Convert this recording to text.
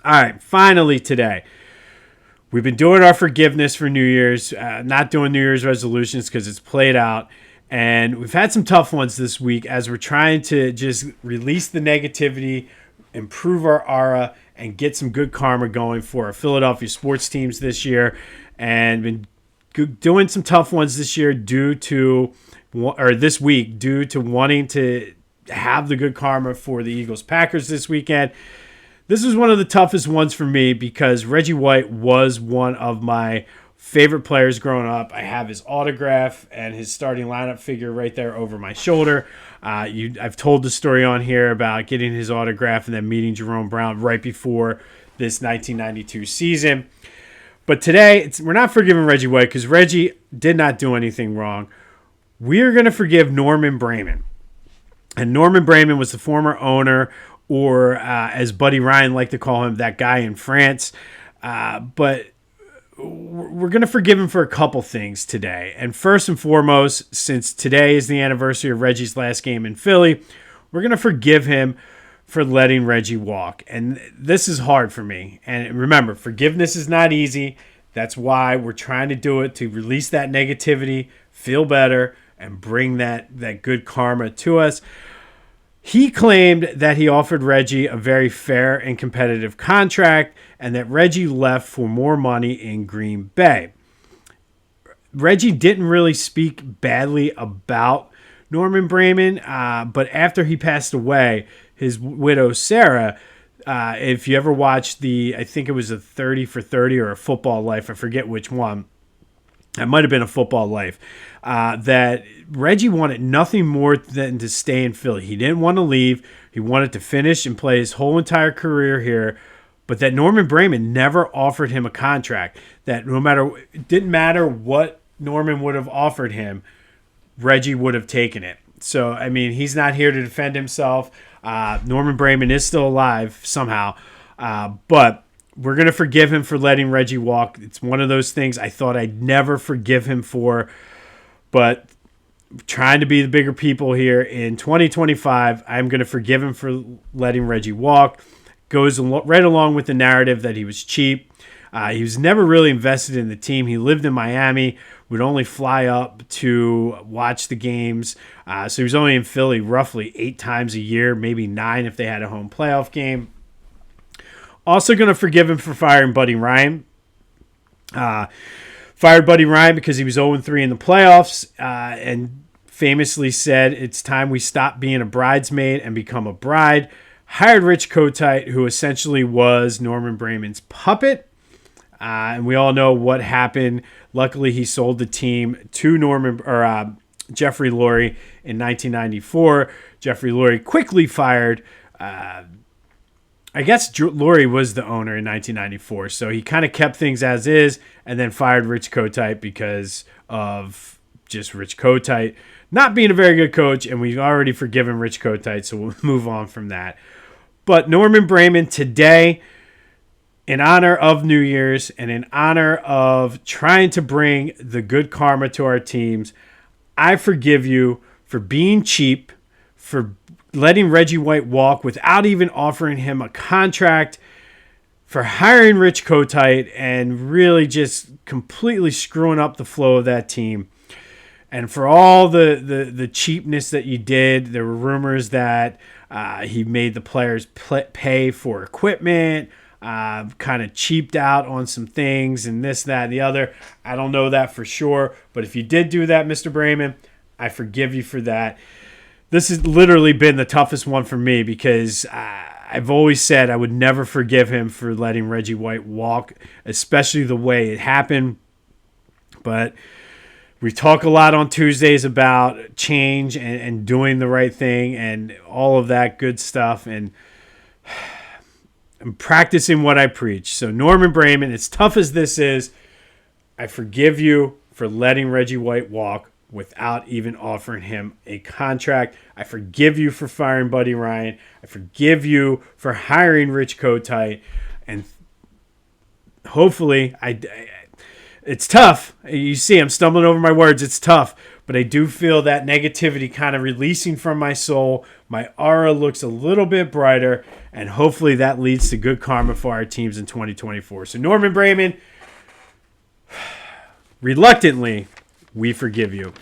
All right, finally today. We've been doing our forgiveness for New Year's, not doing New Year's resolutions because it's played out. And we've had some tough ones this week as we're trying to just release the negativity, improve our aura, and get some good karma going for our Philadelphia sports teams this year. And been doing some tough ones this year this week due to wanting to have the good karma for the Eagles-Packers this weekend. This is one of the toughest ones for me because Reggie White was one of my favorite players growing up. I have his autograph and his starting lineup figure right there over my shoulder. I've told the story on here about getting his autograph and then meeting Jerome Brown right before this 1992 season. But today, we're not forgiving Reggie White because Reggie did not do anything wrong. We're going to forgive Norman Braman. And Norman Braman was the former owner, or as Buddy Ryan liked to call him, that guy in France. But we're going to forgive him for a couple things today. And first and foremost, since today is the anniversary of Reggie's last game in Philly, we're going to forgive him for letting Reggie walk. And this is hard for me. And remember, forgiveness is not easy. That's why we're trying to do it, to release that negativity, feel better, and bring that good karma to us. He claimed that he offered Reggie a very fair and competitive contract and that Reggie left for more money in Green Bay. Reggie didn't really speak badly about Norman Braman, but after he passed away, his widow, Sarah, if you ever watched I think it was a 30 for 30 or a Football Life, I forget which one. It might have been a Football Life. That Reggie wanted nothing more than to stay in Philly. He didn't want to leave. He wanted to finish and play his whole entire career here. But that Norman Braman never offered him a contract. That it didn't matter what Norman would have offered him, Reggie would have taken it. So, I mean, he's not here to defend himself. Norman Braman is still alive somehow. But we're going to forgive him for letting Reggie walk. It's one of those things I thought I'd never forgive him for. But trying to be the bigger people here in 2025, I'm going to forgive him for letting Reggie walk. Goes right along with the narrative that he was cheap. He was never really invested in the team. He lived in Miami, would only fly up to watch the games. So he was only in Philly roughly 8 times a year, maybe 9 if they had a home playoff game. Also going to forgive him for firing Buddy Ryan. Fired Buddy Ryan because he was 0-3 in the playoffs and famously said, "It's time we stop being a bridesmaid and become a bride." Hired Rich Kotite, who essentially was Norman Braman's puppet. And we all know what happened. Luckily, he sold the team to Jeffrey Lurie in 1994. Jeffrey Lurie quickly fired. I guess Lurie was the owner in 1994, so he kind of kept things as is and then fired Rich Kotite because of just Rich Kotite not being a very good coach, and we've already forgiven Rich Kotite, so we'll move on from that. But Norman Braman today, in honor of New Year's and in honor of trying to bring the good karma to our teams, I forgive you for being cheap, for letting Reggie White walk without even offering him a contract, for hiring Rich Kotite and really just completely screwing up the flow of that team. And for all the cheapness that you did. There were rumors that he made the players pay for equipment, kind of cheaped out on some things and this, that, and the other. I don't know that for sure. But if you did do that, Mr. Braman, I forgive you for that. This has literally been the toughest one for me because I've always said I would never forgive him for letting Reggie White walk, especially the way it happened. But we talk a lot on Tuesdays about change and doing the right thing and all of that good stuff. And I'm practicing what I preach. So Norman Braman, as tough as this is, I forgive you for letting Reggie White walk without even offering him a contract. I forgive you for firing Buddy Ryan. I forgive you for hiring Rich Kotite. And hopefully, it's tough. You see, I'm stumbling over my words. It's tough. but I do feel that negativity kind of releasing from my soul. My aura looks a little bit brighter, and hopefully that leads to good karma for our teams in 2024. So Norman Braman, reluctantly, we forgive you.